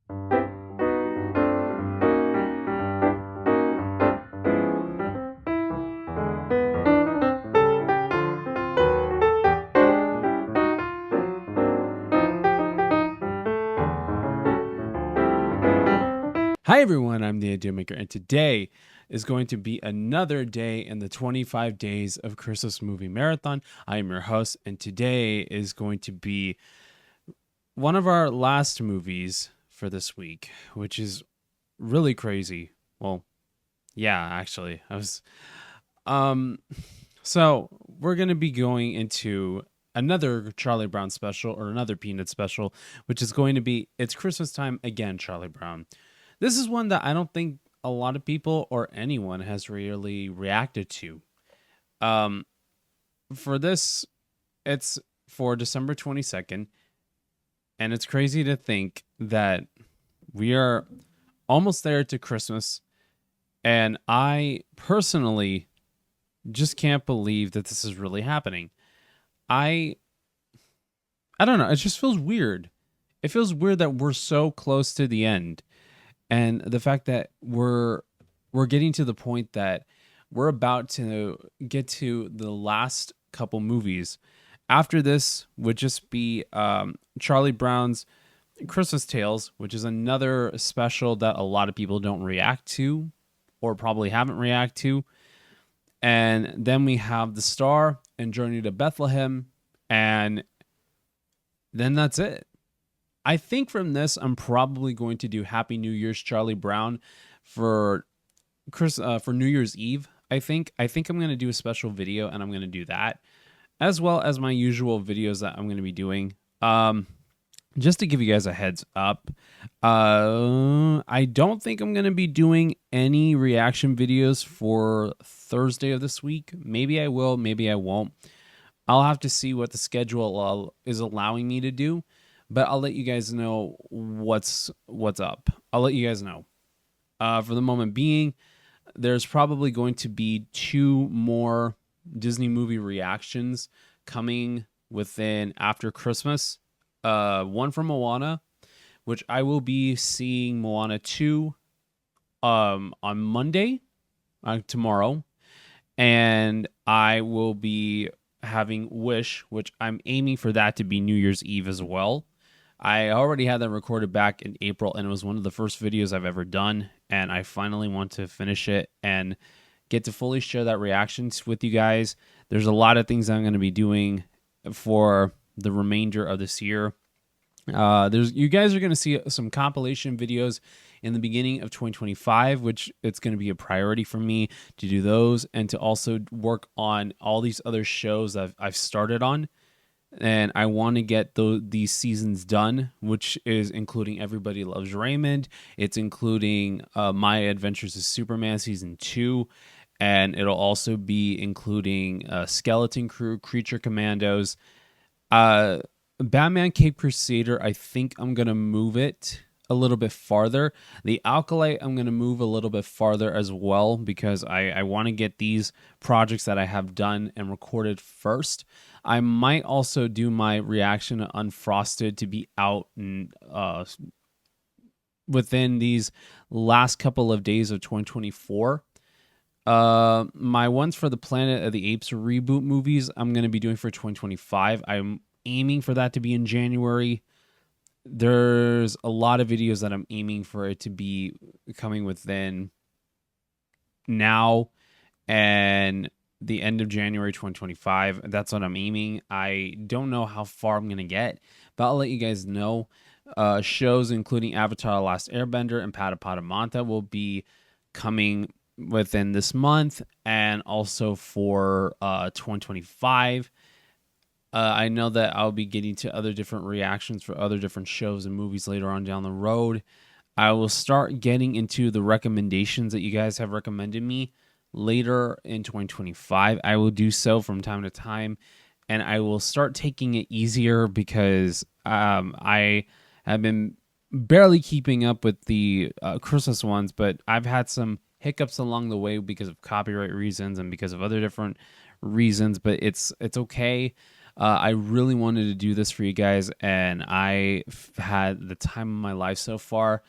Hi everyone, I'm the Idea Maker, and today is going to be another day in the 25 days of Christmas movie marathon. I am your host, and today is going to be one of our last movies for this week, which is really crazy. Well, yeah, actually, I was um so we're going to be going into another Charlie Brown special or another Peanut special, which is going to be It's Christmastime Again, Charlie Brown. This is one that I don't think a lot of people or anyone has really reacted to. Um, for this, it's for December 22nd, and it's crazy to think that we are almost there to Christmas, and I personally just can't believe that this is really happening. I I don't know, it just feels weird. It feels weird that we're so close to the end. And the fact that we're getting to the point that we're about to get to the last couple movies. After this would just be Charlie Brown's Christmas Tales, which is another special that a lot of people don't react to or probably haven't react to. And then we have The Star and Journey to Bethlehem, and then that's it. I think from this, I'm probably going to do Happy New Year's Charlie Brown for for New Year's Eve. I think I'm going to do a special video, and I'm going to do that as well as my usual videos that I'm going to be doing. Just to give you guys a heads up, I don't think I'm going to be doing any reaction videos for Thursday of this week. Maybe I will, maybe I won't. I'll have to see what the schedule is allowing me to do, but I'll let you guys know what's up. I'll let you guys know. For the moment being, there's probably going to be 2 more Disney movie reactions coming within after Christmas. One from Moana, which I will be seeing Moana 2 on Monday, tomorrow, and I will be having Wish, which I'm aiming for that to be New Year's Eve as well. I already had that recorded back in April, and it was one of the first videos I've ever done, and I finally want to finish it and get to fully share that reactions with you guys. There's a lot of things I'm going to be doing for the remainder of this year. You guys are going to see some compilation videos in the beginning of 2025, which it's going to be a priority for me to do those and to also work on all these other shows that I've started on. And I want to get these seasons done, which is including Everybody Loves Raymond. It's including My Adventures as Superman Season 2. And it'll also be including Skeleton Crew, Creature Commandos. Batman Cape Crusader, I think I'm going to move it a little bit farther. The Alkalite, I'm going to move a little bit farther as well because I want to get these projects that I have done and recorded first. I might also do my reaction to Unfrosted to be out within these last couple of days of 2024. My ones for the Planet of the Apes reboot movies, I'm going to be doing for 2025. I'm aiming for that to be in January. There's a lot of videos that I'm aiming for it to be coming within now and the end of January 2025. That's what I'm aiming. I don't know how far I'm going to get, but I'll let you guys know. Shows including Avatar: The Last Airbender and Patapotamanta will be coming within this month and also for 2025. I know that I'll be getting to other different reactions for other different shows and movies later on down the road. I will start getting into the recommendations that you guys have recommended me later in 2025. I will do so from time to time, and I will start taking it easier because I have been barely keeping up with the Christmas ones, but I've had some hiccups along the way because of copyright reasons and because of other different reasons, but it's okay. I really wanted to do this for you guys, and I've had the time of my life so far,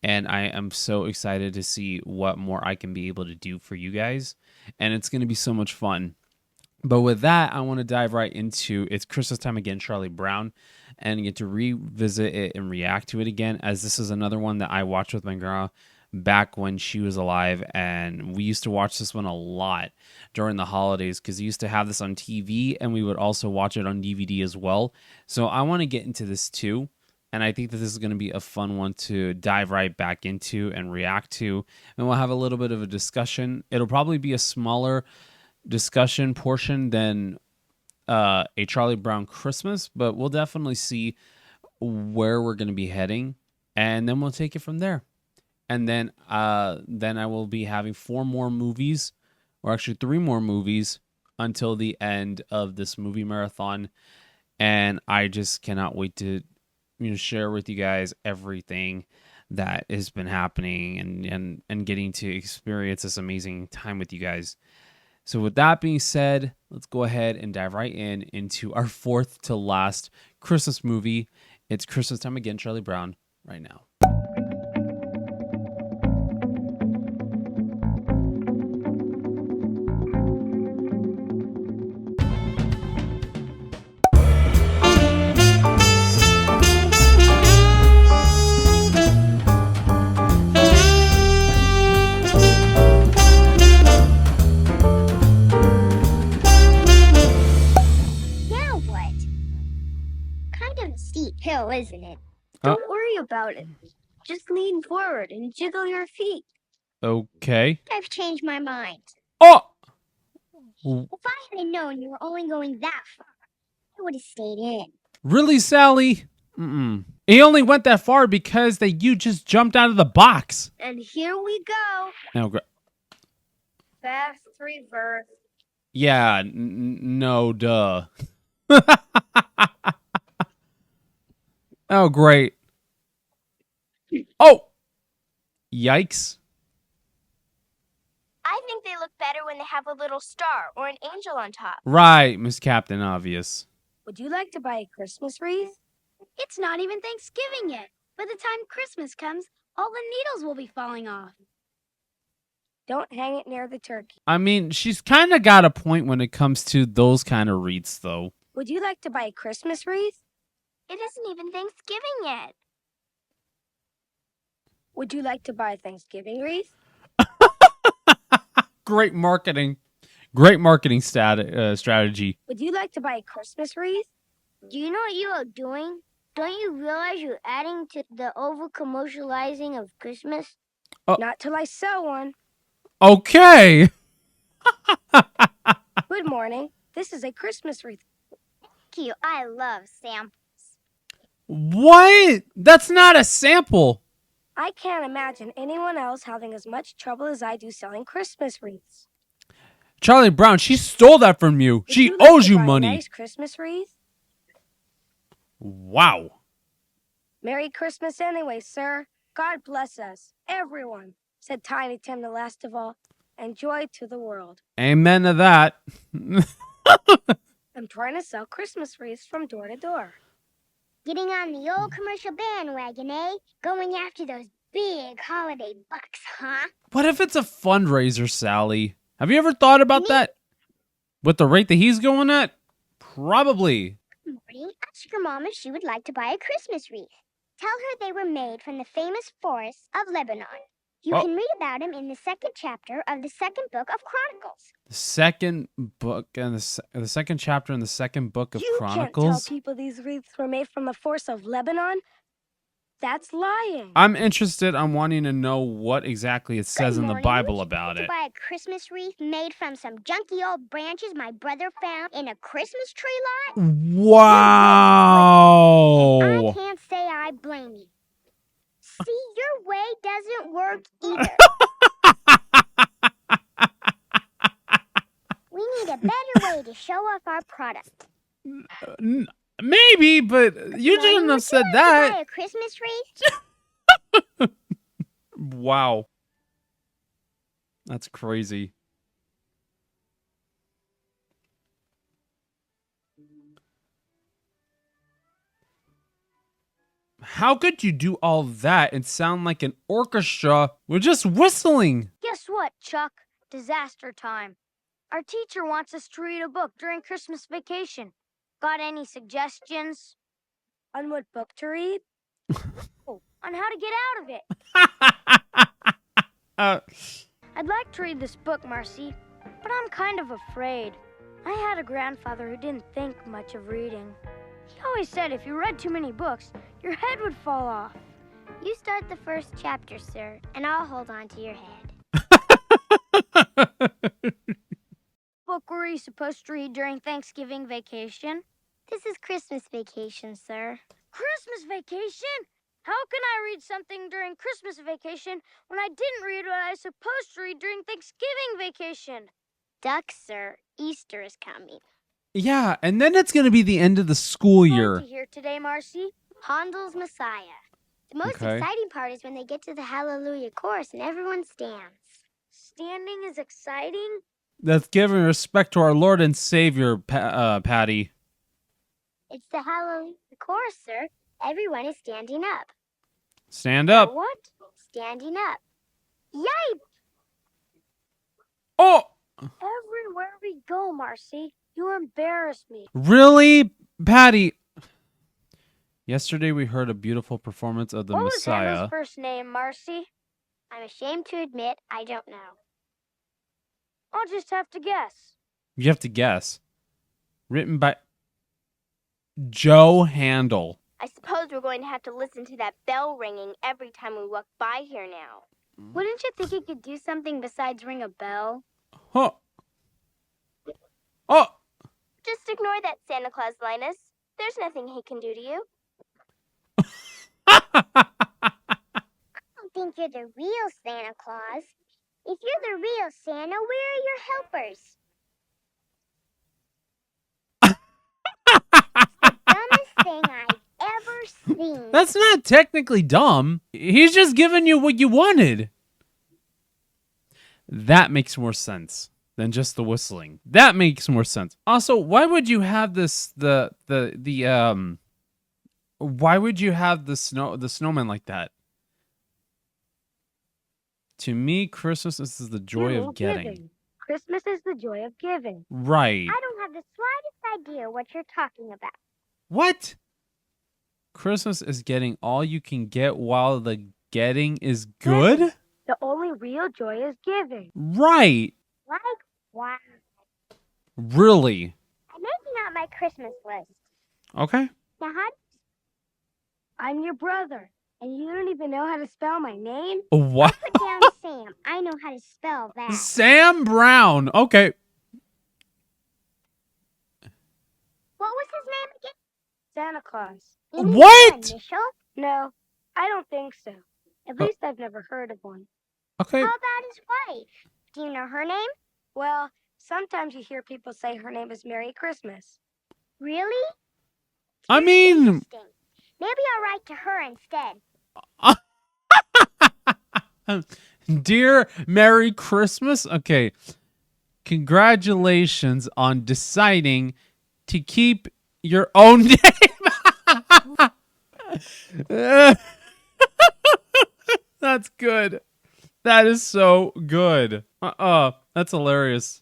and I am so excited to see what more I can be able to do for you guys, and it's going to be so much fun. But with that, I want to dive right into It's Christmas Time Again, Charlie Brown, and get to revisit it and react to it again, as this is another one that I watched with my girl back when she was alive, and we used to watch this one a lot during the holidays because we used to have this on TV, and we would also watch it on DVD as well. So I want to get into this too, and I think that this is going to be a fun one to dive right back into and react to, and we'll have a little bit of a discussion. It'll probably be a smaller discussion portion than a Charlie Brown Christmas, but we'll definitely see where we're going to be heading, and then we'll take it from there. And then I will be having 4 more movies, or actually 3 more movies, until the end of this movie marathon. And I just cannot wait to share with you guys everything that has been happening, and getting to experience this amazing time with you guys. So with that being said, let's go ahead and dive right into our 4th to last Christmas movie. It's Christmas Time Again, Charlie Brown, right now. Now what? Kind of a steep hill, isn't it? Don't worry about it. Just lean forward and jiggle your feet. Okay. I've changed my mind. Oh! If I had known you were only going that far, I would have stayed in. Really, Sally? Mm-mm. He only went that far because you just jumped out of the box. And here we go. Oh, Fast reverse. yeah, no, duh. Oh, great. Oh! Yikes. I think they look better when they have a little star or an angel on top. Right, Miss Captain Obvious. Would you like to buy a Christmas wreath? It's not even Thanksgiving yet. By the time Christmas comes, all the needles will be falling off. Don't hang it near the turkey. I mean, she's kind of got a point when it comes to those kind of wreaths, though. Would you like to buy a Christmas wreath? It isn't even Thanksgiving yet. Would you like to buy a Thanksgiving wreath? Great marketing. Great marketing strategy. Would you like to buy a Christmas wreath? Do you know what you are doing? Don't you realize you're adding to the over-commercializing of Christmas? Not till I sell one. Okay. Good morning. This is a Christmas wreath. Thank you. I love samples. What? That's not a sample. I can't imagine anyone else having as much trouble as I do selling Christmas wreaths. Charlie Brown, she stole that from you. Would She you like owes to you buy a money. nice Christmas wreath? Wow. Merry Christmas anyway, sir. God bless us, everyone, said Tiny Tim the last of all, and joy to the world. Amen to that. I'm trying to sell Christmas wreaths from door to door. Getting on the old commercial bandwagon, eh? Going after those big holiday bucks, huh? What if it's a fundraiser, Sally? Have you ever thought about that? With the rate that he's going at? Probably. Morty, ask your mom if she would like to buy a Christmas wreath. Tell her they were made from the famous forests of Lebanon. You can read about them in the 2nd chapter of the 2nd book of Chronicles. The second book and the second chapter in the 2nd book of Chronicles? You can't tell people these wreaths were made from the forests of Lebanon. That's lying. I'm interested. I'm wanting to know what exactly it says in the Bible about it. Buy a Christmas wreath made from some junky old branches my brother found in a Christmas tree lot? Wow. I can't say I blame you. See, your way doesn't work either. We need a better way to show off our product. Maybe, but you shouldn't have said that. Buy a Christmas wreath? Wow. That's crazy. How could you do all that and sound like an orchestra with just whistling? Guess what, Chuck? Disaster time. Our teacher wants us to read a book during Christmas vacation. Got any suggestions? On what book to read? Oh, on how to get out of it. uh, I'd like to read this book, Marcy, but I'm kind of afraid. I had a grandfather who didn't think much of reading. He always said if you read too many books, your head would fall off. You start the first chapter, sir, and I'll hold on to your head. Book were you supposed to read during Thanksgiving vacation? This is Christmas vacation, sir. Christmas vacation? How can I read something during Christmas vacation when I didn't read what I was supposed to read during Thanksgiving vacation? Ducks, sir. Easter is coming. yeah, and then it's going to be the end of the school year. What to hear today, Marcy? Handel's Messiah. The most exciting part is when they get to the Hallelujah chorus and everyone stands. Standing is exciting? That's giving respect to our Lord and Savior, Patty. It's the Hallelujah chorus, sir. Everyone is standing up. Stand up. What? Standing up. Yipe! Oh! Everywhere we go, Marcy, you embarrass me. Really? Patty? Yesterday we heard a beautiful performance of the What Messiah. was Hannah's first name, Marcy? I'm ashamed to admit I don't know. I'll just have to guess. You have to guess. Written by Joe Handel. I suppose we're going to have to listen to that bell ringing every time we walk by here now. Wouldn't you think it could do something besides ring a bell? Huh. Oh! Just ignore that, Santa Claus, Linus. There's nothing he can do to you. I don't think you're the real Santa Claus. If you're the real Santa, where are your helpers? It's the dumbest thing I've ever seen. That's not technically dumb. He's just giving you what you wanted. That makes more sense than just the whistling. That makes more sense. Also, why would you have this why would you have the snowman like that? To me, Christmas is the joy of getting. Giving. Christmas is the joy of giving. Right. I don't have the slightest idea what you're talking about. What? Christmas is getting all you can get while the getting is good? The only real joy is giving. Right. Like, wow. Really? I'm making out my Christmas list. Okay. Now, I'm your brother, and you don't even know how to spell my name? What? Put down Sam. I know how to spell that. Sam Brown. Okay. What was his name again? Santa Claus. What? Initial? No, I don't think so. At least I've never heard of one. Okay. How about his wife? Do you know her name? Well, sometimes you hear people say her name is Merry Christmas. Really? I mean, Interesting. Maybe I'll write to her instead. Dear Merry Christmas. Okay. Congratulations on deciding to keep your own name. That's good. That is so good. That's hilarious.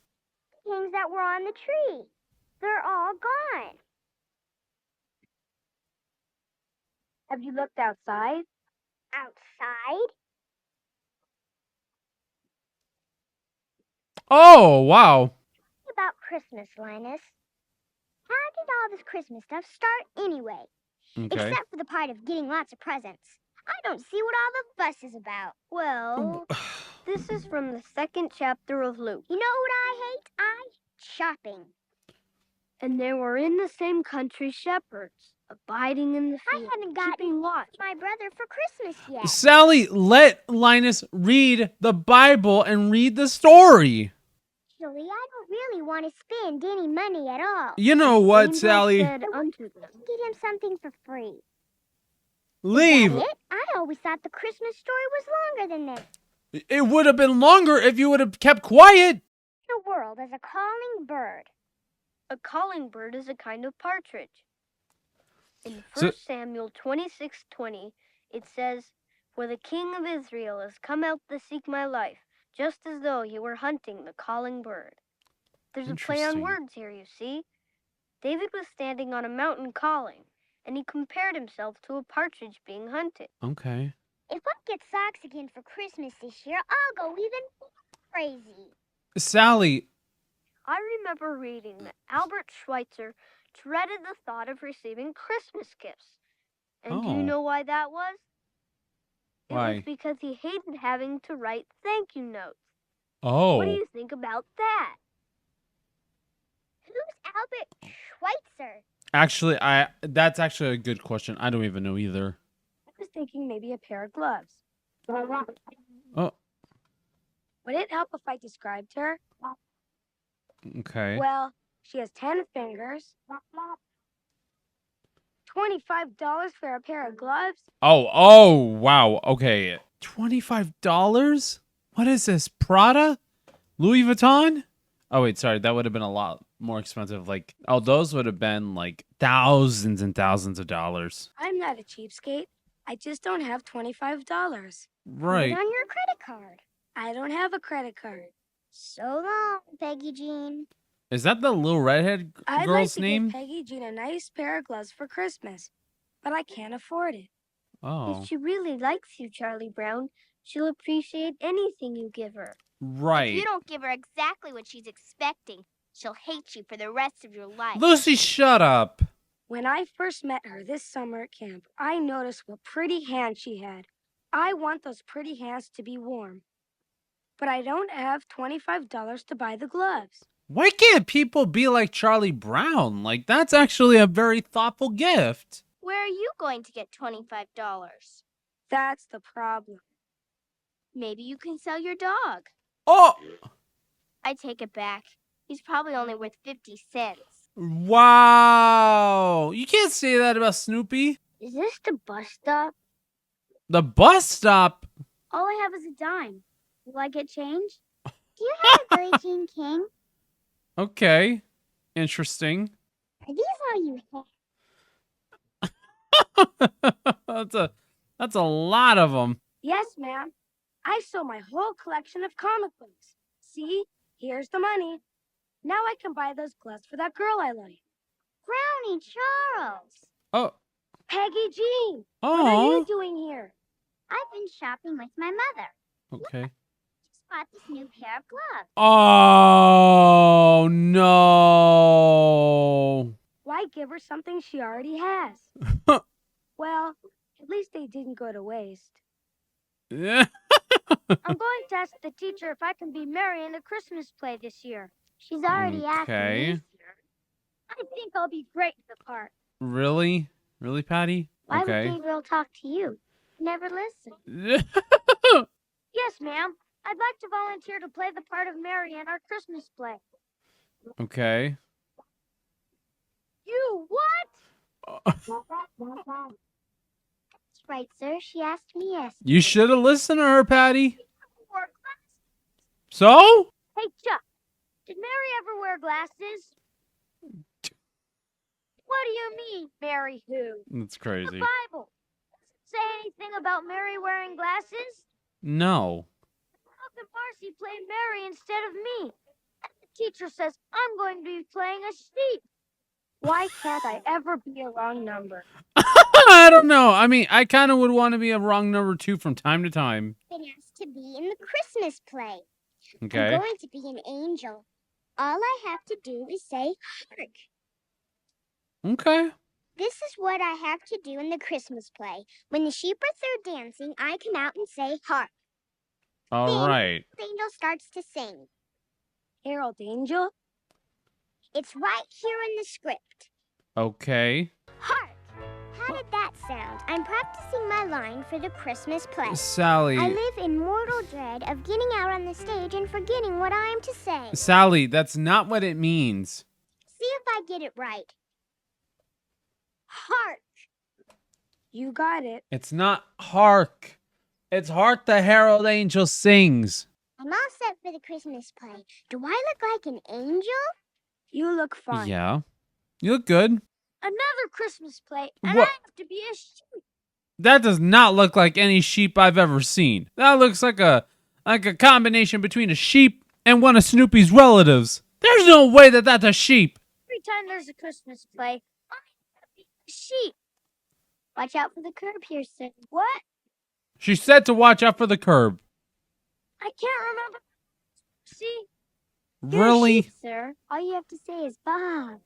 Things that were on the tree. They're all gone. Have you looked outside? Outside? Oh, wow. About Christmas, Linus. How did all this Christmas stuff start anyway? Okay. Except for the part of getting lots of presents. I don't see what all the fuss is about. Well, this is from the 2nd chapter of Luke. You know what I hate? Shopping. And they were in the same country shepherds, abiding in the field. I haven't gotten watch my brother for Christmas yet. Sally, let Linus read the Bible and read the story. Actually, I don't really want to spend any money at all. You know what, Sally? Said unto them, get him something for free. Leave. Is that it? I always thought the Christmas story was longer than this. It would have been longer if you would have kept quiet. The world is a calling bird. A calling bird is a kind of partridge. In So 1 Samuel 26:20, it says, "For the king of Israel has come out to seek my life, just as though he were hunting the calling bird." There's a play on interesting. words here, you see. David was standing on a mountain calling, and he compared himself to a partridge being hunted. Okay. If I get socks again for Christmas this year, I'll go even more crazy. Sally. I remember reading that Albert Schweitzer dreaded the thought of receiving Christmas gifts. And do you Oh, know why that was? It was why? because he hated having to write thank you notes. What do Oh, you think about that? Who's Albert Schweitzer? actually, that's actually a good question. I don't even know either. I was thinking maybe a pair of gloves. Oh, Would it help if I described her? okay. Well, she has 10 fingers. $25 for a pair of gloves? Oh, wow. Okay. $25? What is this? Prada? Louis Vuitton? Oh, wait, sorry. That would have been a lot more expensive. Like, oh, those would have been like thousands and thousands of dollars. I'm not a cheapskate. I just don't have $25. Put it Right. on your credit card. I don't have a credit card. So long, Peggy Jean. Is that the little redhead I'd like girl's to name? give Peggy Jean a nice pair of gloves for Christmas, but I can't afford it. Oh, If she really likes you, Charlie Brown, she'll appreciate anything you give her. If you right. don't give her exactly what she's expecting, she'll hate you for the rest of your life. Lucy, shut up. When I first met her this summer at camp, I noticed what pretty hands she had. I want those pretty hands to be warm. But I don't have $25 to buy the gloves. Why can't people be like Charlie Brown? Like, that's actually a very thoughtful gift. Where are you going to get $25? That's the problem. Maybe you can sell your dog. Oh, I take it back. He's probably only worth 50 cents. wow. You can't say that about Snoopy. Is this the bus stop? The bus stop. All I have is a dime. Will I get change? Do you have a Billie Jean King? Okay. Interesting. Are these all you have? that's a lot of them. Yes, ma'am. I sold my whole collection of comic books. See? Here's the money. Now I can buy those gloves for that girl I like. Brownie Charles. Oh. Peggy Jean. Oh. What are you doing here? I've been shopping with my mother. Okay. Just bought this new pair of gloves. Oh no. Why give her something she already has? Well, at least they didn't go to waste. Yeah. I'm going to ask the teacher if I can be Mary in the Christmas play this year. She's already asked me Okay. this year. I think I'll be great in the part. Really? Really, Patty? Why would Okay. Gabriel talk to you? Never listen. Yes, ma'am. I'd like to volunteer to play the part of Mary in our Christmas play. Okay. You what? That's right, sir. She asked me yesterday. You should have listened to her, Patty. So? Hey, Chuck. Did Mary ever wear glasses? What do you mean, Mary who? That's The crazy. Bible. Does it say anything about Mary wearing glasses? No. How can Marcy play Mary instead of me? The teacher says I'm going to be playing a sheep. Why can't I ever be a wrong number? I don't know. I mean, I kind of would want to be a wrong number too from time to time. Been asked to be in the Christmas play. Okay. I'm going to be an angel. All I have to do is say hark. Okay. This is what I have to do in the Christmas play. When the sheep are through dancing, I come out and say hark. All Then right. the angel starts to sing. Harold Angel? It's right here in the script. Okay. Hark! How did that sound? I'm practicing my line for the Christmas play. Sally. I live in mortal dread of getting out on the stage and forgetting what I am to say. Sally, that's not what it means. See if I get it right. Hark! You got it. It's not hark. It's Hark the Herald Angel Sings. I'm all set for the Christmas play. Do I look like an angel? You look fine. Yeah. You look good. Another Christmas play, and What? I have to be a sheep. That does not look like any sheep I've ever seen. That looks like a combination between a sheep and one of Snoopy's relatives. There's no way that that's a sheep. Every time there's a Christmas play, I have to be a sheep. Watch out for the curb here, sir. What? She said to watch out for the curb. I can't remember. See? You're Really? a sheep, sir. All you have to say is Bob.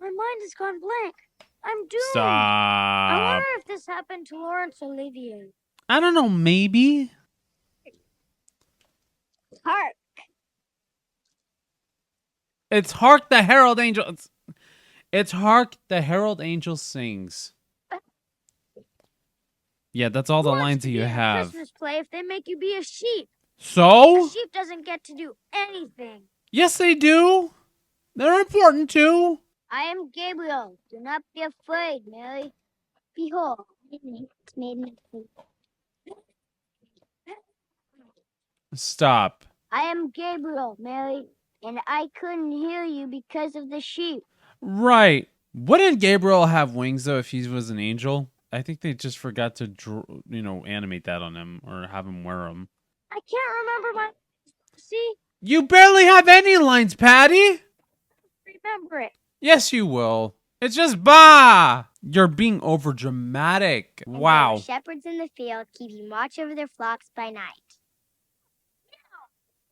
My mind has gone blank. I'm doomed. I Stop. wonder if this happened to Laurence Olivier. I don't know, maybe. Hark. It's Hark the Herald Angel. It's Hark the Herald Angel sings. Yeah, that's all the lines that you have. Christmas play if they make you be a sheep. So? A sheep doesn't get to do anything. Yes, they do. They're important too. I am Gabriel. Do not be afraid, Mary. Behold, it's made me free. Stop. I am Gabriel, Mary, and I couldn't hear you because of the sheep. Right. Wouldn't Gabriel have wings though if he was an angel? I think they just forgot to, animate that on him or have him wear them. I can't remember my. See? You barely have any lines, Patty. Remember it. Yes, you will. It's just bah. You're being over dramatic. And Wow. there are shepherds in the field keeping watch over their flocks by night.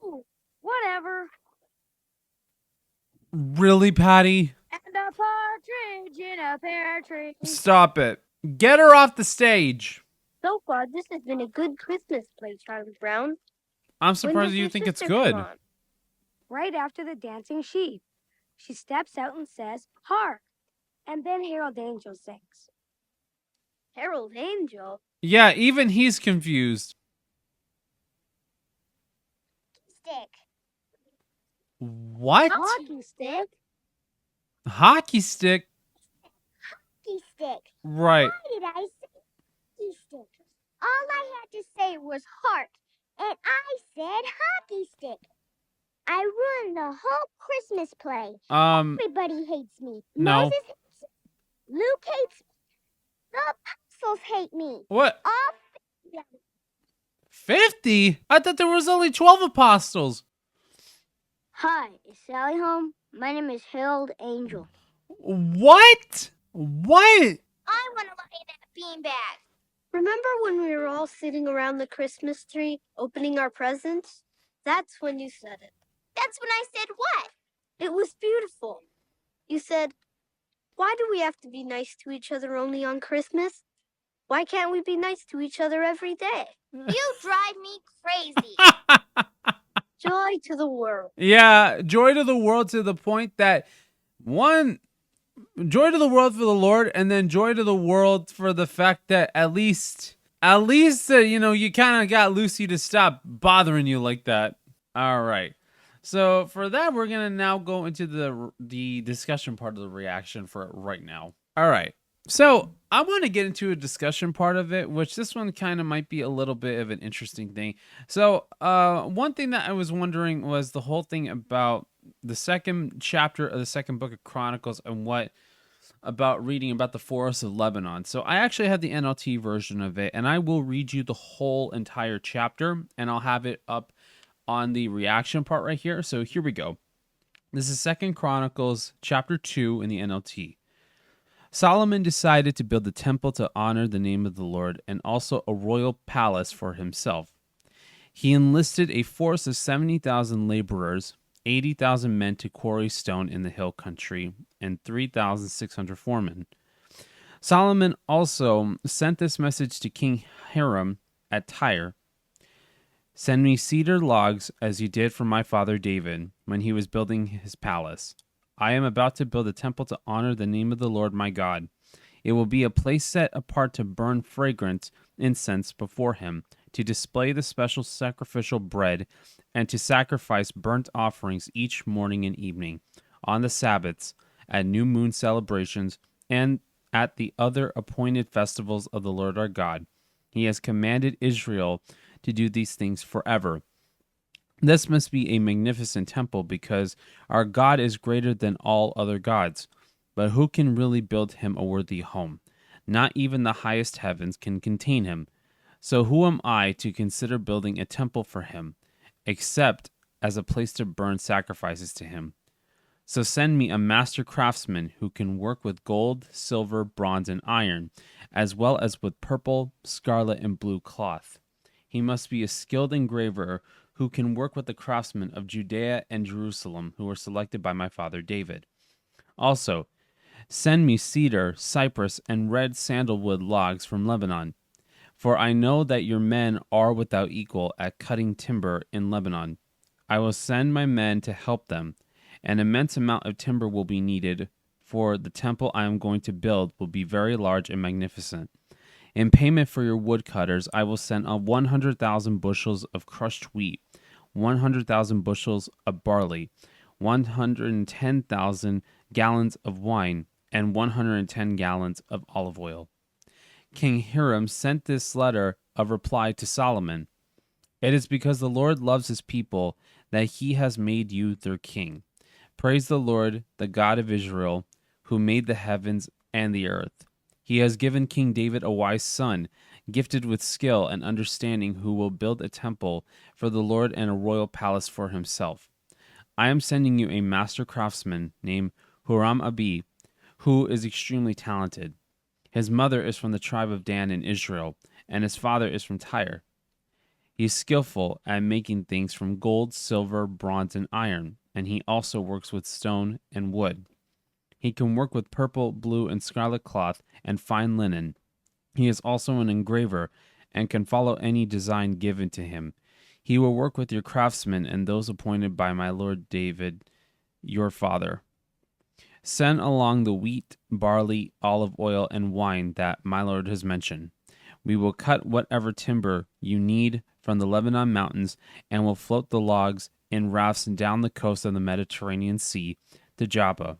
Ooh, whatever. Really, Patty? And a partridge in a pear tree. Stop it. Get her off the stage. So far, this has been a good Christmas play, Charlie Brown. I'm surprised you think it's good. Right after the dancing sheep, she steps out and says, "Hark!" And then Harold Angel sings. Harold Angel? Yeah, even he's confused. Stick. What? Hockey stick? Hockey stick? Hockey stick. Right. Why did I say hockey stick? All I had to say was hark, and I said hockey stick. I ruined the whole Christmas play. Everybody hates me. No. Moses hates me. Luke hates me. The apostles hate me. What? All 50? I thought there was only 12 apostles. Hi, is Sally home? My name is Harold Angel. What? What? I want to lie in that beanbag. Remember when we were all sitting around the Christmas tree, opening our presents? That's when you said it. That's when I said what? It was beautiful. You said, why do we have to be nice to each other only on Christmas? Why can't we be nice to each other every day? You drive me crazy. Joy to the world. Yeah, joy to the world to the point that joy to the world for the Lord, and then joy to the world for the fact that at least you kind of got Lucy to stop bothering you like that. All right. So for that, we're going to now go into the discussion part of the reaction for it right now. All right. So I want to get into a discussion part of it, which this one kind of might be a little bit of an interesting thing. So one thing that I was wondering was the whole thing about the second chapter of the second book of Chronicles and what about reading about the forest of Lebanon. So I actually have the NLT version of it, and I will read you the whole entire chapter, and I'll have it up on the reaction part right here. So here we go. This is Second Chronicles chapter 2 in the NLT. Solomon decided to build a temple to honor the name of the Lord and also a royal palace for himself. He enlisted a force of 70,000 laborers, 80,000 men to quarry stone in the hill country, and 3,600 foremen. Solomon also sent this message to King Hiram at Tyre. Send me cedar logs as you did for my father David when he was building his palace. I am about to build a temple to honor the name of the Lord my God. It will be a place set apart to burn fragrant incense before him, to display the special sacrificial bread, and to sacrifice burnt offerings each morning and evening, on the Sabbaths, at new moon celebrations, and at the other appointed festivals of the Lord our God. He has commanded Israel to do these things forever. This must be a magnificent temple because our God is greater than all other gods. but who can really build him a worthy home? Not even the highest heavens can contain him. So who am I to consider building a temple for him, except as a place to burn sacrifices to him? So send me a master craftsman who can work with gold, silver, bronze, and iron, as well as with purple, scarlet, and blue cloth. He must be a skilled engraver who can work with the craftsmen of Judea and Jerusalem who were selected by my father David. Also, send me cedar, cypress, and red sandalwood logs from Lebanon. For I know that your men are without equal at cutting timber in Lebanon. I will send my men to help them. An immense amount of timber will be needed, for the temple I am going to build will be very large and magnificent. In payment for your woodcutters, I will send 100,000 bushels of crushed wheat, 100,000 bushels of barley, 110,000 gallons of wine, and 110 gallons of olive oil. King Hiram sent this letter of reply to Solomon. It is because the Lord loves his people that he has made you their king. Praise the Lord, the God of Israel, who made the heavens and the earth. He has given King David a wise son, gifted with skill and understanding, who will build a temple for the Lord and a royal palace for himself. I am sending you a master craftsman named Huram Abi, who is extremely talented. His mother is from the tribe of Dan in Israel, and his father is from Tyre. He is skillful at making things from gold, silver, bronze, and iron, and he also works with stone and wood. He can work with purple, blue, and scarlet cloth and fine linen. He is also an engraver and can follow any design given to him. He will work with your craftsmen and those appointed by my lord David, your father. Send along the wheat, barley, olive oil, and wine that my lord has mentioned. We will cut whatever timber you need from the Lebanon mountains and will float the logs in rafts down the coast of the Mediterranean Sea to Joppa.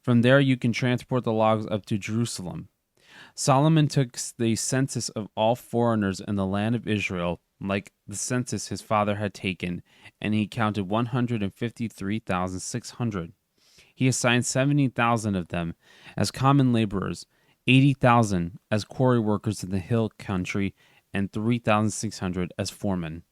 From there you can transport the logs up to Jerusalem. Solomon took the census of all foreigners in the land of Israel, like the census his father had taken, and he counted 153,600. He assigned 70,000 of them as common laborers, 80,000 as quarry workers in the hill country, and 3,600 as foremen.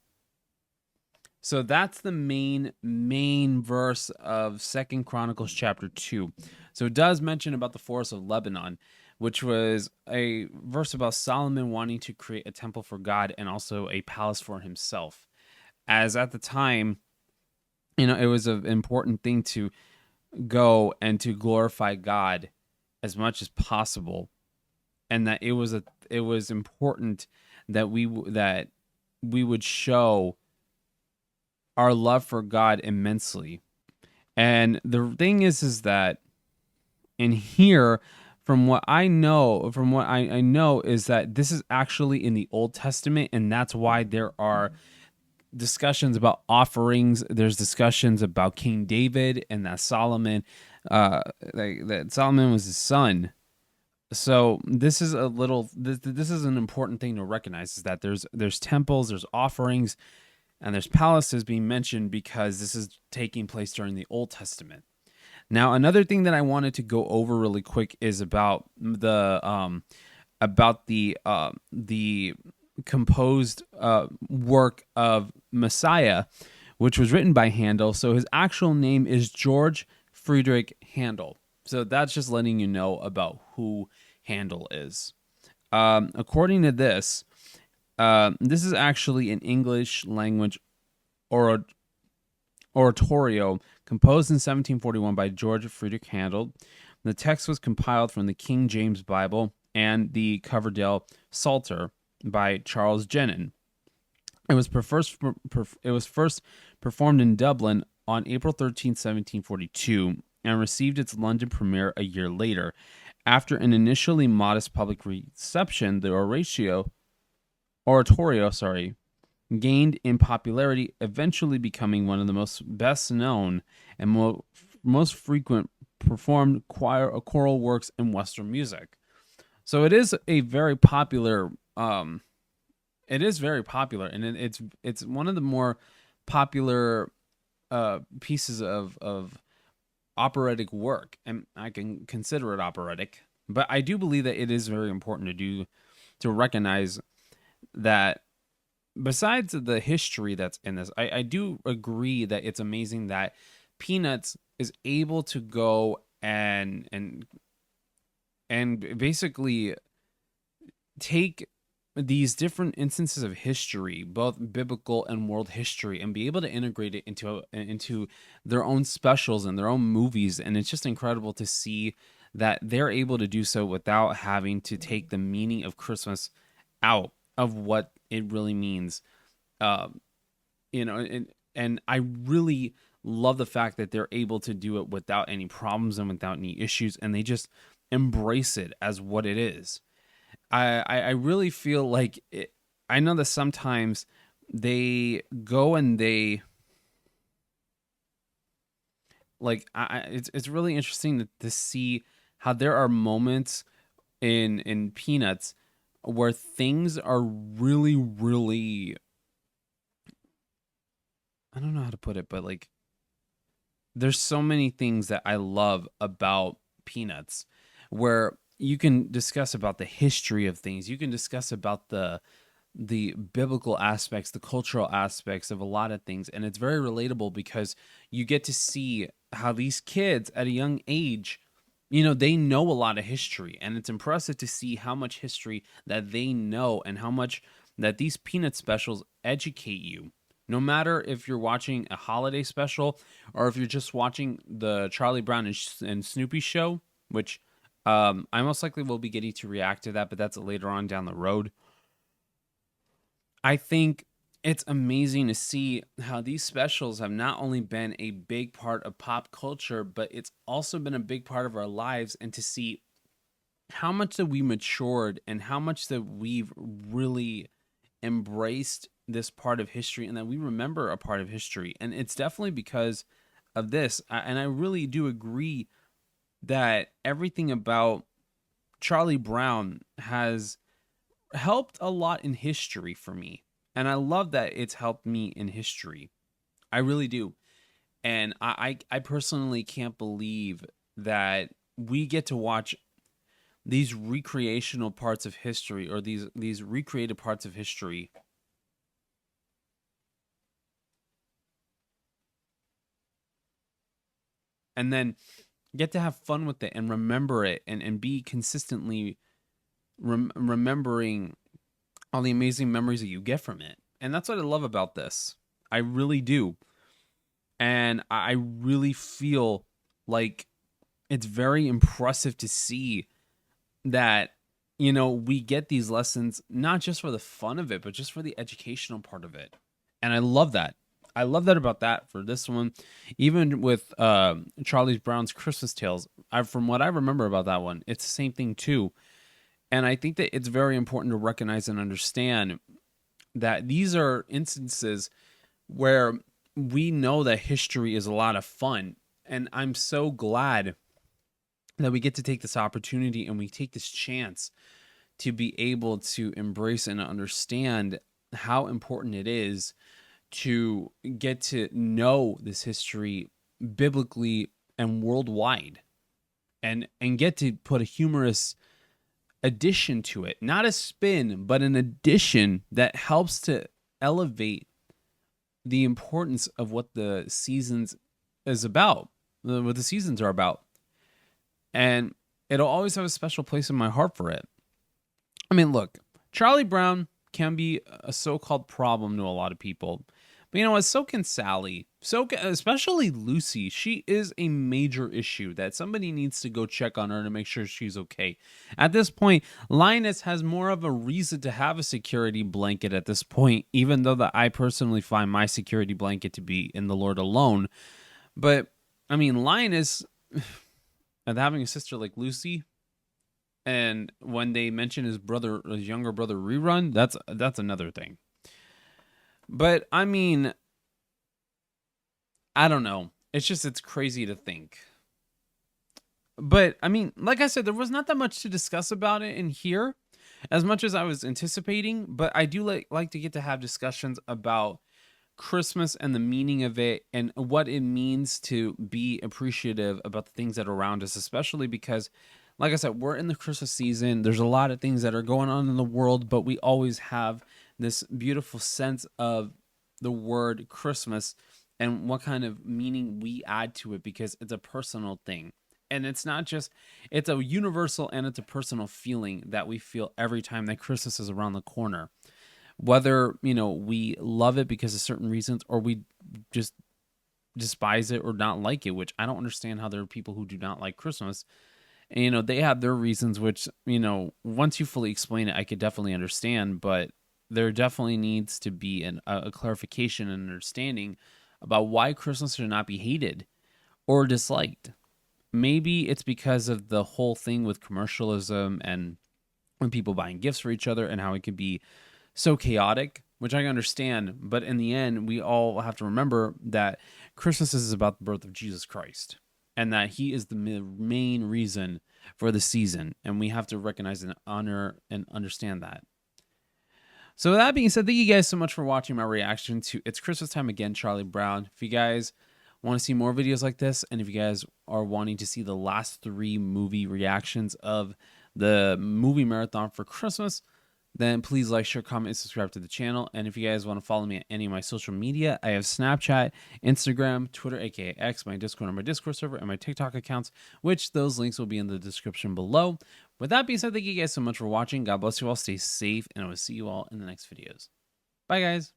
So that's the main verse of 2 Chronicles chapter 2. So it does mention about the forest of Lebanon, which was a verse about Solomon wanting to create a temple for God and also a palace for himself. As at the time, it was an important thing to go and to glorify God as much as possible, and that it was important that we would show our love for God immensely. And the thing is that in here, from what I know is that this is actually in the Old Testament, and that's why there are discussions about offerings. There's discussions about King David and that Solomon, that Solomon was his son. So this is this is an important thing to recognize, is that there's temples, there's offerings, and there's palaces being mentioned because this is taking place during the Old Testament. Now, another thing that I wanted to go over really quick is about the composed work of Messiah, which was written by Handel. So his actual name is George Friedrich Handel. So that's just letting you know about who Handel is. According to this, this is actually an English language oratorio composed in 1741 by George Friedrich Handel. The text was compiled from the King James Bible and the Coverdale Psalter by Charles Jennin. It was first performed in Dublin on April 13, 1742, and received its London premiere a year later. After an initially modest public reception, the oratorio gained in popularity, eventually becoming one of the most best-known and most frequent performed choral works in Western music. So it is a very popular. It is very popular, and it's one of the more popular pieces of operatic work, and I can consider it operatic. But I do believe that it is very important to recognize that besides the history that's in this, I do agree that it's amazing that Peanuts is able to go and basically take these different instances of history, both biblical and world history, and be able to integrate it into their own specials and their own movies. And it's just incredible to see that they're able to do so without having to take the meaning of Christmas out of what it really means. Um, and I really love the fact that they're able to do it without any problems and without any issues, and they just embrace it as what it is. I really feel like I know that sometimes they go and they like it's really interesting to see how there are moments in Peanuts where things are really, I don't know how to put it, but like there's so many things that I love about Peanuts where you can discuss about the history of things. You can discuss about the biblical aspects, the cultural aspects of a lot of things, and it's very relatable because you get to see how these kids at a young age, they know a lot of history, and it's impressive to see how much history that they know and how much that these Peanut specials educate you. No matter if you're watching a holiday special or if you're just watching the Charlie Brown and Snoopy show, which I most likely will be getting to react to that, but that's later on down the road. I think it's amazing to see how these specials have not only been a big part of pop culture, but it's also been a big part of our lives, and to see how much that we matured and how much that we've really embraced this part of history and that we remember a part of history. And it's definitely because of this. And I really do agree that everything about Charlie Brown has helped a lot in history for me. And I love that it's helped me in history. I really do. And I personally can't believe that we get to watch these recreational parts of history, or these recreated parts of history, and then get to have fun with it and remember it, and be consistently remembering all the amazing memories that you get from it. And that's what I love about this. I really do. And I really feel like it's very impressive to see that, we get these lessons not just for the fun of it, but just for the educational part of it. And I love that. I love that about that for this one. Even with Charlie Brown's Christmas Tales, from what I remember about that one, it's the same thing too. And I think that it's very important to recognize and understand that these are instances where we know that history is a lot of fun. And I'm so glad that we get to take this opportunity and we take this chance to be able to embrace and understand how important it is to get to know this history biblically and worldwide, and get to put a humorous addition to it, not a spin, but an addition that helps to elevate the importance of what the seasons is about, what the seasons are about. And it'll always have a special place in my heart for it. I mean, look, Charlie Brown can be a so-called problem to a lot of people. But you know what? So can Sally. Especially Lucy. She is a major issue that somebody needs to go check on her to make sure she's okay. At this point, Linus has more of a reason to have a security blanket at this point, even though that I personally find my security blanket to be in the Lord alone. But, I mean, Linus, and having a sister like Lucy, and when they mention his younger brother Rerun, that's another thing. But I mean, I don't know. It's crazy to think. But I mean, like I said, there was not that much to discuss about it in here, as much as I was anticipating. But I do like to get to have discussions about Christmas and the meaning of it and what it means to be appreciative about the things that are around us, especially because, like I said, we're in the Christmas season. There's a lot of things that are going on in the world, but we always have this beautiful sense of the word Christmas and what kind of meaning we add to it because it's a personal thing. And it's not just, it's a universal and it's a personal feeling that we feel every time that Christmas is around the corner. Whether, we love it because of certain reasons or we just despise it or not like it, which I don't understand how there are people who do not like Christmas. And, they have their reasons, which, once you fully explain it, I could definitely understand. But there definitely needs to be a clarification and understanding about why Christmas should not be hated or disliked. Maybe it's because of the whole thing with commercialism and when people buying gifts for each other and how it could be so chaotic, which I understand. But in the end, we all have to remember that Christmas is about the birth of Jesus Christ and that he is the main reason for the season. And we have to recognize and honor and understand that. So with that being said, thank you guys so much for watching my reaction to It's Christmas Time Again, Charlie Brown. If you guys want to see more videos like this, and if you guys are wanting to see the last 3 movie reactions of the movie marathon for Christmas, then please like, share, comment, and subscribe to the channel. And if you guys want to follow me at any of my social media, I have Snapchat, Instagram, Twitter, aka X, my Discord and my Discord server, and my TikTok accounts, which those links will be in the description below. With that being said, thank you guys so much for watching. God bless you all. Stay safe, and I will see you all in the next videos. Bye, guys.